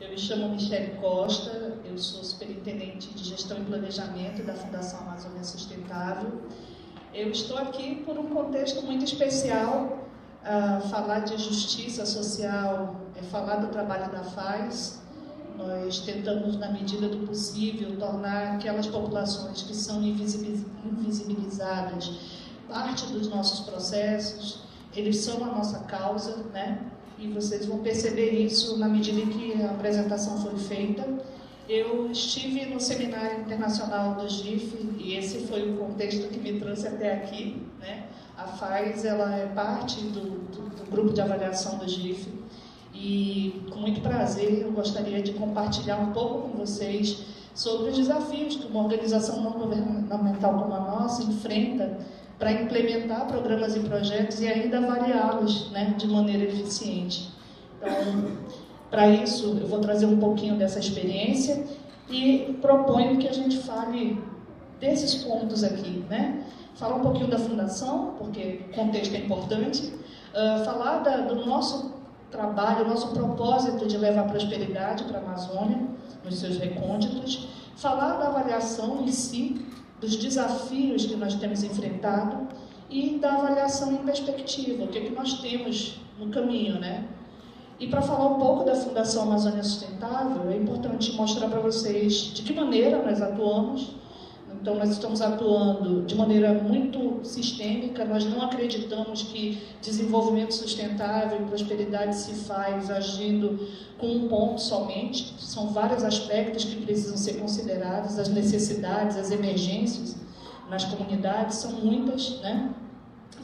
Eu me chamo Michele Costa, eu sou superintendente de gestão e planejamento da Fundação Amazônia Sustentável. Eu estou aqui por um contexto muito especial. Falar de justiça social é falar do trabalho da FAES. Nós tentamos, na medida do possível, tornar aquelas populações que são invisibilizadas parte dos nossos processos. Eles são a nossa causa, né? E vocês vão perceber isso na medida em que a apresentação foi feita. Eu estive no Seminário Internacional do GIF e esse foi o contexto que me trouxe até aqui, né? A FAES, ela é parte do grupo de avaliação do GIF e, com muito prazer, eu gostaria de compartilhar um pouco com vocês sobre os desafios que uma organização não governamental como a nossa enfrenta para implementar programas e projetos e ainda avaliá-los, né, de maneira eficiente. Então, para isso, eu vou trazer um pouquinho dessa experiência e proponho que a gente fale desses pontos aqui, né? Falar um pouquinho da Fundação, porque o contexto é importante, falar do nosso trabalho, nosso propósito de levar prosperidade para a Amazônia, nos seus recônditos, falar da avaliação em si, dos desafios que nós temos enfrentado e da avaliação em perspectiva, o que é que nós temos no caminho, né? E para falar um pouco da Fundação Amazônia Sustentável, é importante mostrar para vocês de que maneira nós atuamos. Então, nós estamos atuando de maneira muito sistêmica, nós não acreditamos que desenvolvimento sustentável e prosperidade se faz agindo com um ponto somente. São vários aspectos que precisam ser considerados, as necessidades, as emergências nas comunidades são muitas, né?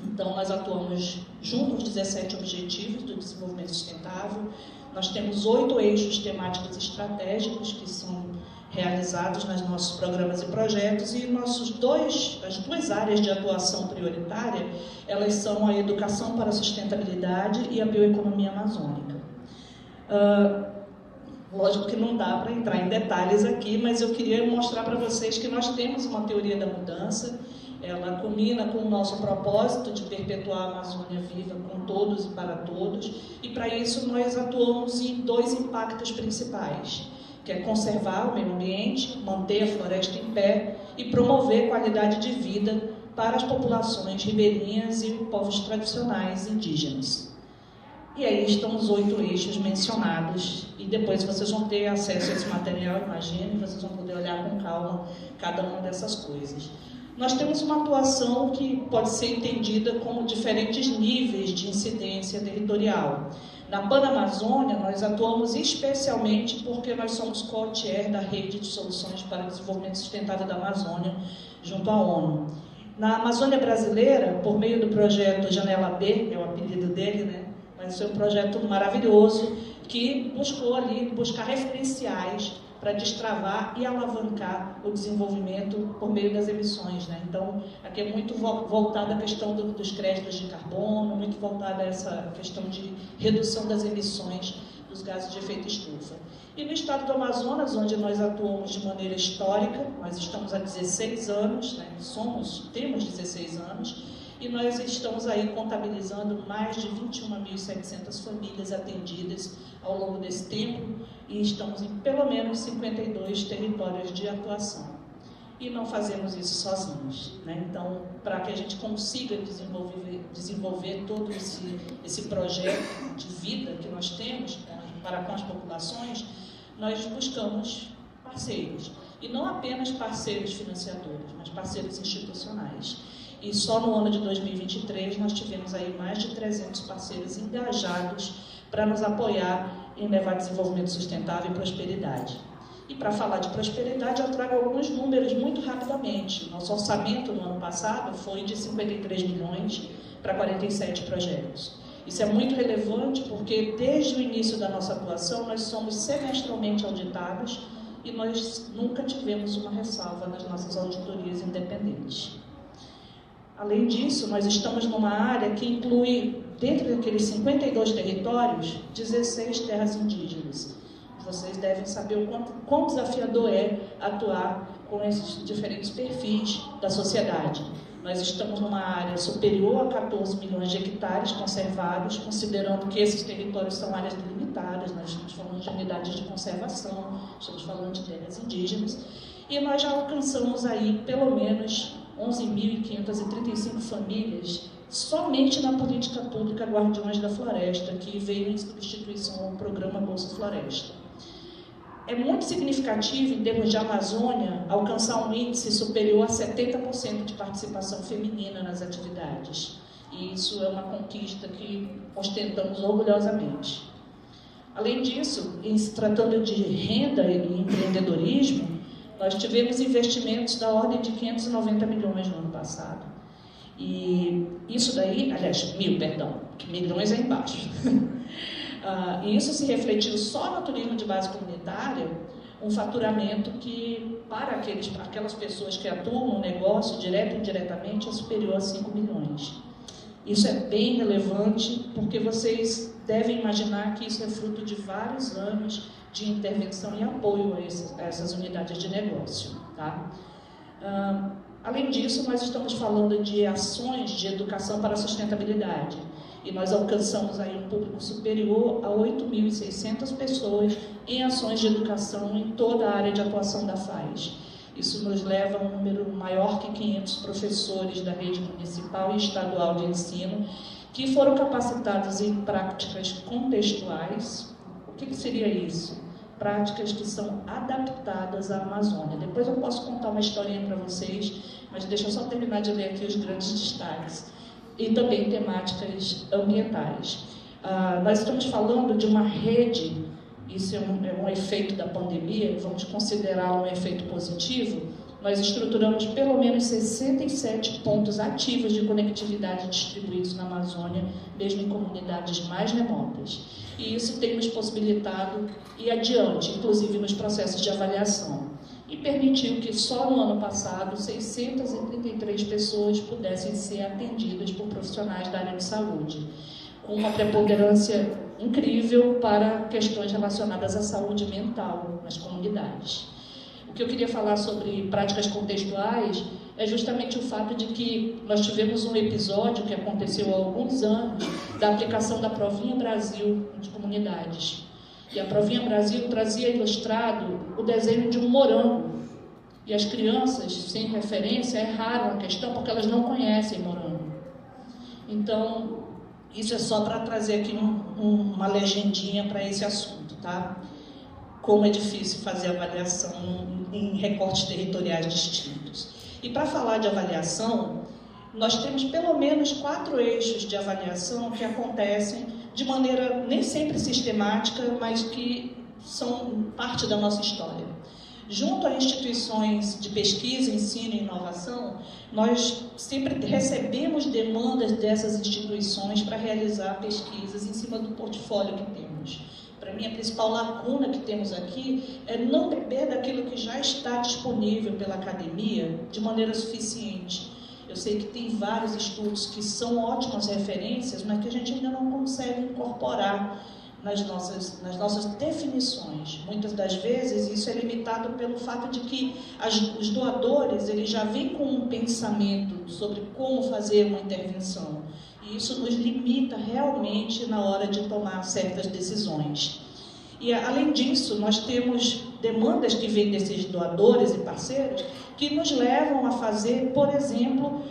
Então, nós atuamos junto aos 17 Objetivos do Desenvolvimento Sustentável. Nós temos 8 eixos temáticos estratégicos que são realizados nos nossos programas e projetos, e as duas áreas de atuação prioritária, elas são a educação para a sustentabilidade e a bioeconomia amazônica. Lógico que não dá para entrar em detalhes aqui, mas eu queria mostrar para vocês que nós temos uma teoria da mudança. Ela culmina com o nosso propósito de perpetuar a Amazônia viva com todos e para todos, e para isso nós atuamos em 2 impactos principais, que é conservar o meio ambiente, manter a floresta em pé e promover qualidade de vida para as populações ribeirinhas e povos tradicionais indígenas. E aí estão os 8 eixos mencionados, e depois vocês vão ter acesso a esse material, imagino, e vocês vão poder olhar com calma cada uma dessas coisas. Nós temos uma atuação que pode ser entendida como diferentes níveis de incidência territorial. Na Panamazônia, nós atuamos especialmente porque nós somos co-chair da Rede de Soluções para o Desenvolvimento Sustentável da Amazônia, junto à ONU. Na Amazônia Brasileira, por meio do projeto Janela B, é o apelido dele, né? Mas foi um projeto maravilhoso que buscar referenciais para destravar e alavancar o desenvolvimento por meio das emissões, né? Então, aqui é muito voltada a questão dos créditos de carbono, muito voltada a essa questão de redução das emissões dos gases de efeito estufa. E no estado do Amazonas, onde nós atuamos de maneira histórica, nós estamos há 16 anos, né? Temos 16 anos, e nós estamos aí contabilizando mais de 21.700 famílias atendidas ao longo desse tempo e estamos em pelo menos 52 territórios de atuação. E não fazemos isso sozinhos, né? Então, para que a gente consiga desenvolver todo esse projeto de vida que nós temos para com as populações, nós buscamos parceiros. E não apenas parceiros financiadores, mas parceiros institucionais. E só no ano de 2023 nós tivemos aí mais de 300 parceiros engajados para nos apoiar em levar desenvolvimento sustentável e prosperidade. E para falar de prosperidade, eu trago alguns números muito rapidamente. Nosso orçamento no ano passado foi de 53 milhões para 47 projetos. Isso é muito relevante porque desde o início da nossa atuação nós somos semestralmente auditados e nós nunca tivemos uma ressalva nas nossas auditorias independentes. Além disso, nós estamos numa área que inclui, dentro daqueles 52 territórios, 16 terras indígenas. Vocês devem saber o quão desafiador é atuar com esses diferentes perfis da sociedade. Nós estamos numa área superior a 14 milhões de hectares conservados, considerando que esses territórios são áreas delimitadas comunitárias, nós estamos falando de unidades de conservação, estamos falando de terras indígenas, e nós já alcançamos aí pelo menos 11.535 famílias somente na política pública Guardiões da Floresta, que veio em substituição ao programa Bolsa Floresta. É muito significativo, em termos de Amazônia, alcançar um índice superior a 70% de participação feminina nas atividades. E isso é uma conquista que ostentamos orgulhosamente. Além disso, em se tratando de renda e empreendedorismo, nós tivemos investimentos da ordem de 590 milhões no ano passado. E isso daí, aliás, milhões é embaixo. E isso se refletiu só no turismo de base comunitária, um faturamento que, para aquelas pessoas que atuam no negócio, direto e indiretamente, é superior a 5 milhões. Isso é bem relevante, porque vocês devem imaginar que isso é fruto de vários anos de intervenção e apoio a essas unidades de negócio. Tá? Além disso, nós estamos falando de ações de educação para a sustentabilidade. E nós alcançamos aí um público superior a 8.600 pessoas em ações de educação em toda a área de atuação da FAES. Isso nos leva a um número maior que 500 professores da rede municipal e estadual de ensino que foram capacitados em práticas contextuais. O que seria isso? Práticas que são adaptadas à Amazônia. Depois eu posso contar uma historinha para vocês, mas deixa eu só terminar de ler aqui os grandes destaques. E também temáticas ambientais. Nós estamos falando de uma rede, isso é um efeito da pandemia, vamos considerá-lo um efeito positivo. Nós estruturamos pelo menos 67 pontos ativos de conectividade distribuídos na Amazônia, mesmo em comunidades mais remotas. E isso tem nos possibilitado ir adiante, inclusive nos processos de avaliação. E permitiu que só no ano passado 633 pessoas pudessem ser atendidas por profissionais da área de saúde, com uma preponderância incrível para questões relacionadas à saúde mental nas comunidades. O que eu queria falar sobre práticas contextuais é justamente o fato de que nós tivemos um episódio que aconteceu há alguns anos da aplicação da Provinha Brasil nas comunidades. E a Provinha Brasil trazia ilustrado o desenho de um morango. E as crianças, sem referência, erraram a questão porque elas não conhecem morango. Então, isso é só para trazer aqui uma legendinha para esse assunto, tá? Como é difícil fazer avaliação em recortes territoriais distintos. E para falar de avaliação, nós temos pelo menos 4 eixos de avaliação que acontecem de maneira nem sempre sistemática, mas que são parte da nossa história. Junto a instituições de pesquisa, ensino e inovação, nós sempre recebemos demandas dessas instituições para realizar pesquisas em cima do portfólio que temos. Para mim, a principal lacuna que temos aqui é não beber daquilo que já está disponível pela academia de maneira suficiente. Eu sei que tem vários estudos que são ótimas referências, mas que a gente ainda não consegue incorporar nas nossas definições. Muitas das vezes isso é limitado pelo fato de que os doadores eles já vêm com um pensamento sobre como fazer uma intervenção. E isso nos limita realmente na hora de tomar certas decisões. E, além disso, nós temos demandas que vêm desses doadores e parceiros que nos levam a fazer, por exemplo,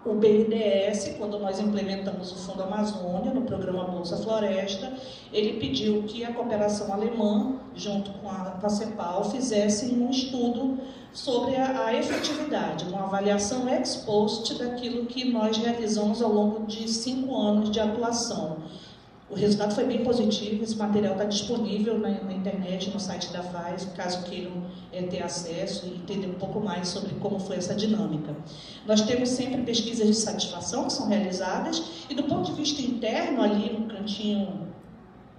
o BNDES, quando nós implementamos o Fundo Amazônia, no programa Bolsa Floresta, ele pediu que a cooperação alemã, junto com a CEPAL, fizessem um estudo sobre a efetividade, uma avaliação ex post daquilo que nós realizamos ao longo de 5 anos de atuação. O resultado foi bem positivo, esse material está disponível na internet, no site da FAES, caso queiram ter acesso e entender um pouco mais sobre como foi essa dinâmica. Nós temos sempre pesquisas de satisfação que são realizadas e do ponto de vista interno, ali no cantinho,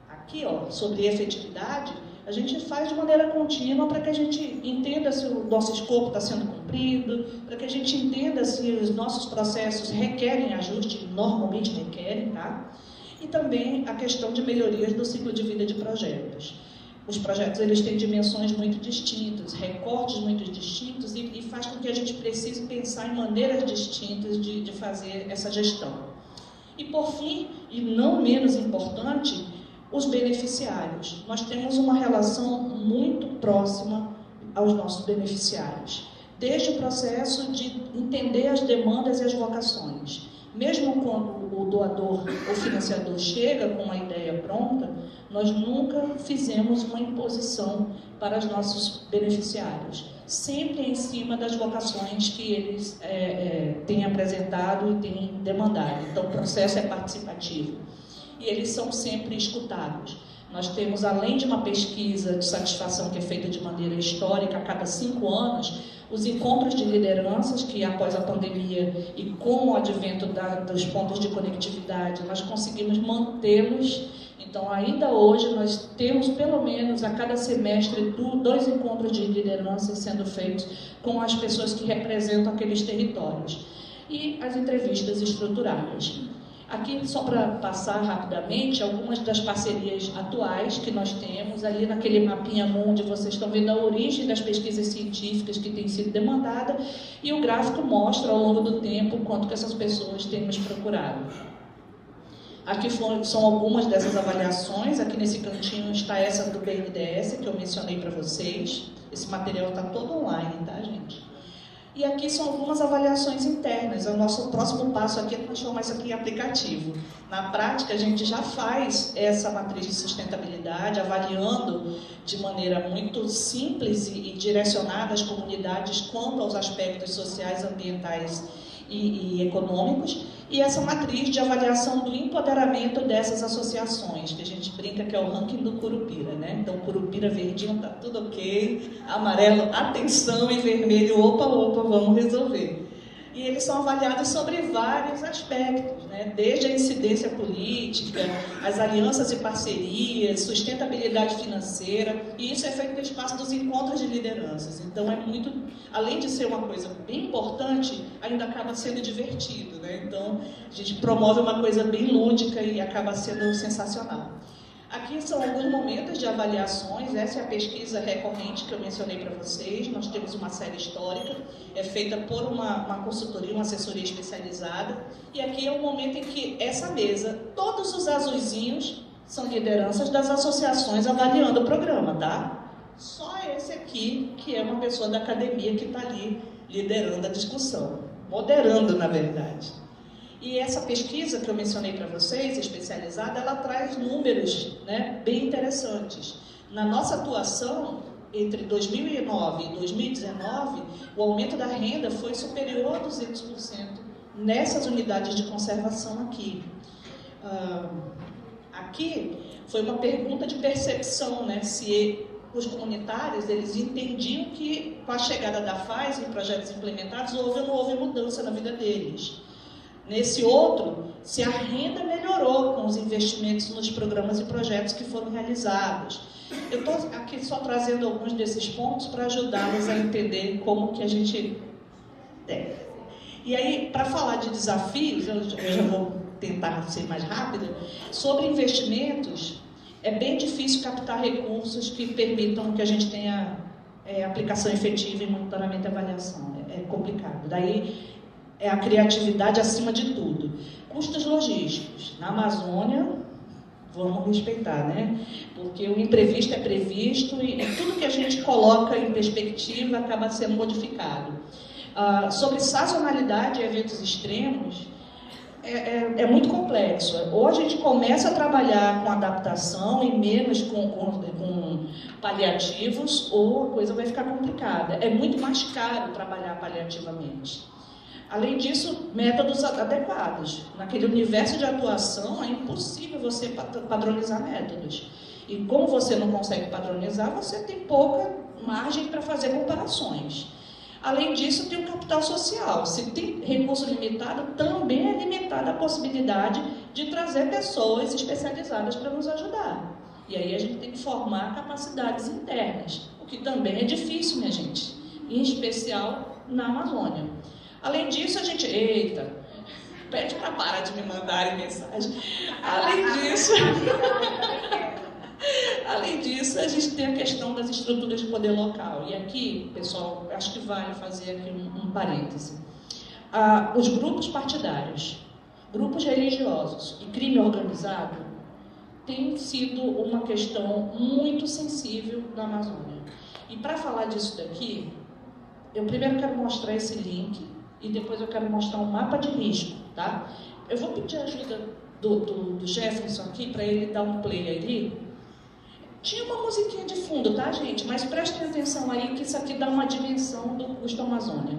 aqui, ó, sobre efetividade, a gente faz de maneira contínua para que a gente entenda se o nosso escopo está sendo cumprido, para que a gente entenda se os nossos processos requerem ajuste, normalmente requerem, tá? E também a questão de melhorias do ciclo de vida de projetos. Os projetos eles têm dimensões muito distintas, recortes muito distintos e faz com que a gente precise pensar em maneiras distintas de fazer essa gestão. E por fim, e não menos importante, Os beneficiários. Nós temos uma relação muito próxima aos nossos beneficiários, desde o processo de entender as demandas e as vocações. Mesmo quando o doador ou financiador chega com uma ideia pronta, nós nunca fizemos uma imposição para os nossos beneficiários, sempre em cima das vocações que eles têm apresentado e têm demandado. Então, o processo é participativo e eles são sempre escutados. Nós temos, além de uma pesquisa de satisfação que é feita de maneira histórica a cada 5 anos, os encontros de lideranças que, após a pandemia e com o advento dos pontos de conectividade, nós conseguimos mantê-los. Então, ainda hoje, nós temos, pelo menos, a cada semestre, 2 encontros de lideranças sendo feitos com as pessoas que representam aqueles territórios. E as entrevistas estruturadas. Aqui, só para passar rapidamente, algumas das parcerias atuais que nós temos, ali naquele mapinha onde vocês estão vendo a origem das pesquisas científicas que têm sido demandadas, e o gráfico mostra ao longo do tempo quanto que essas pessoas têm nos procurado. Aqui são algumas dessas avaliações, aqui nesse cantinho está essa do BNDES, que eu mencionei para vocês. Esse material está todo online, tá, gente? E aqui são algumas avaliações internas. O nosso próximo passo aqui é transformar isso aqui em aplicativo. Na prática, a gente já faz essa matriz de sustentabilidade, avaliando de maneira muito simples e direcionada as comunidades quanto aos aspectos sociais, ambientais e econômicos, e essa matriz de avaliação do empoderamento dessas associações, que a gente brinca que é o ranking do Curupira, né? Então, Curupira verdinho está tudo ok, amarelo, atenção, e vermelho, opa, opa, vamos resolver. E eles são avaliados sobre vários aspectos, né? Desde a incidência política, as alianças e parcerias, sustentabilidade financeira, e isso é feito no espaço dos encontros de lideranças. Então, é muito, além de ser uma coisa bem importante, ainda acaba sendo divertido, né? Então, a gente promove uma coisa bem lúdica e acaba sendo sensacional. Aqui são alguns momentos de avaliações. Essa é a pesquisa recorrente que eu mencionei para vocês. Nós temos uma série histórica, é feita por uma consultoria, uma assessoria especializada. E aqui é o momento em que essa mesa, todos os azuizinhos, são lideranças das associações avaliando o programa, tá? Só esse aqui, que é uma pessoa da academia que está ali liderando a discussão, moderando, na verdade. E essa pesquisa que eu mencionei para vocês, especializada, ela traz números, né, bem interessantes. Na nossa atuação, entre 2009 e 2019, o aumento da renda foi superior a 200% nessas unidades de conservação aqui. Aqui foi uma pergunta de percepção, né, se os comunitários eles entendiam que, com a chegada da FAES em projetos implementados, houve ou não houve mudança na vida deles. Nesse outro, se a renda melhorou com os investimentos nos programas e projetos que foram realizados. Eu estou aqui só trazendo alguns desses pontos para ajudá-los a entender como que a gente... E aí, para falar de desafios, eu já vou tentar ser mais rápida, sobre investimentos, é bem difícil captar recursos que permitam que a gente tenha aplicação efetiva em monitoramento e avaliação. É complicado. Daí, é a criatividade acima de tudo. Custos logísticos. Na Amazônia, vamos respeitar, né? Porque o imprevisto é previsto e tudo que a gente coloca em perspectiva acaba sendo modificado. Sobre sazonalidade e eventos extremos, é muito complexo. Ou a gente começa a trabalhar com adaptação e menos com paliativos, ou a coisa vai ficar complicada. É muito mais caro trabalhar paliativamente. Além disso, métodos adequados. Naquele universo de atuação, é impossível você padronizar métodos. E como você não consegue padronizar, você tem pouca margem para fazer comparações. Além disso, tem o capital social. Se tem recurso limitado, também é limitada a possibilidade de trazer pessoas especializadas para nos ajudar. E aí a gente tem que formar capacidades internas, o que também é difícil, minha gente, em especial na Amazônia. Além disso, a gente... Eita, pede para parar de me mandarem mensagem. Além disso, a gente tem a questão das estruturas de poder local. E aqui, pessoal, acho que vale fazer aqui um parêntese. Os grupos partidários, grupos religiosos e crime organizado tem sido uma questão muito sensível na Amazônia. E para falar disso daqui, eu primeiro quero mostrar esse link e depois eu quero mostrar um mapa de risco, tá? Eu vou pedir a ajuda do Jefferson aqui para ele dar um play ali. Tinha uma musiquinha de fundo, tá, gente? Mas prestem atenção aí que isso aqui dá uma dimensão do custo Amazônia.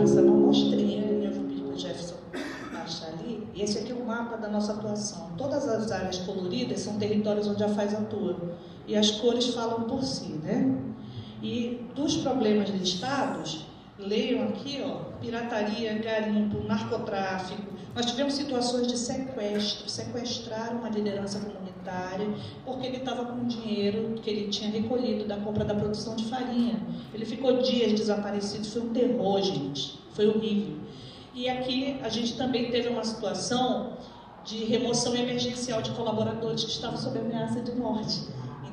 Essa é uma amostrinha, e eu vou pedir para o Jefferson achar ali. E esse aqui é o mapa da nossa atuação. Todas as áreas coloridas são territórios onde a FAES atua. E as cores falam por si, né? E dos problemas listados, leiam aqui, ó, pirataria, garimpo, narcotráfico. Nós tivemos situações de sequestro, sequestraram uma liderança comunitária porque ele estava com dinheiro que ele tinha recolhido da compra da produção de farinha. Ele ficou dias desaparecido, foi um terror, gente, foi horrível. E aqui a gente também teve uma situação de remoção emergencial de colaboradores que estavam sob ameaça de morte.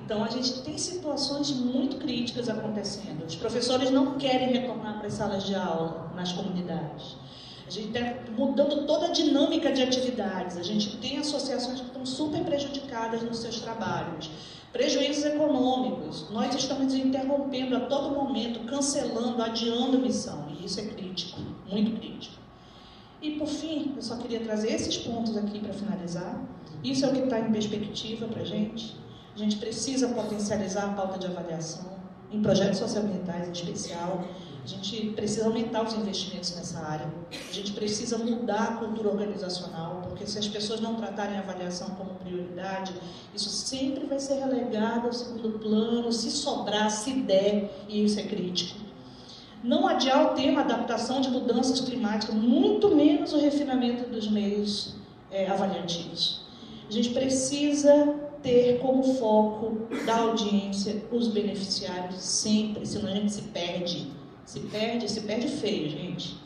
Então, a gente tem situações muito críticas acontecendo. Os professores não querem retornar para as salas de aula nas comunidades. A gente está mudando toda a dinâmica de atividades. A gente tem associações que estão super prejudicadas nos seus trabalhos. Prejuízos econômicos. Nós estamos interrompendo a todo momento, cancelando, adiando missão. E isso é crítico, muito crítico. E, por fim, eu só queria trazer esses pontos aqui para finalizar. Isso é o que está em perspectiva para a gente. A gente precisa potencializar a pauta de avaliação, em projetos socioambientais em especial. A gente precisa aumentar os investimentos nessa área. A gente precisa mudar a cultura organizacional, porque se as pessoas não tratarem a avaliação como prioridade, isso sempre vai ser relegado ao segundo plano, se sobrar, se der, e isso é crítico. Não adiar o tema adaptação de mudanças climáticas, muito menos o refinamento dos meios avaliativos. A gente precisa ter como foco da audiência os beneficiários sempre, senão a gente se perde. Se perde feio, gente.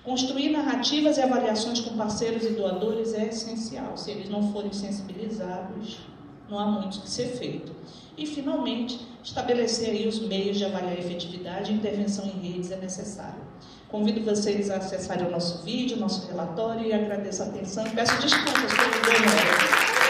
Construir narrativas e avaliações com parceiros e doadores é essencial. Se eles não forem sensibilizados, não há muito o que ser feito. E, finalmente, estabelecer aí os meios de avaliar a efetividade e intervenção em redes é necessário. Convido vocês a acessarem o nosso vídeo, o nosso relatório, e agradeço a atenção e peço desculpas pelo demora.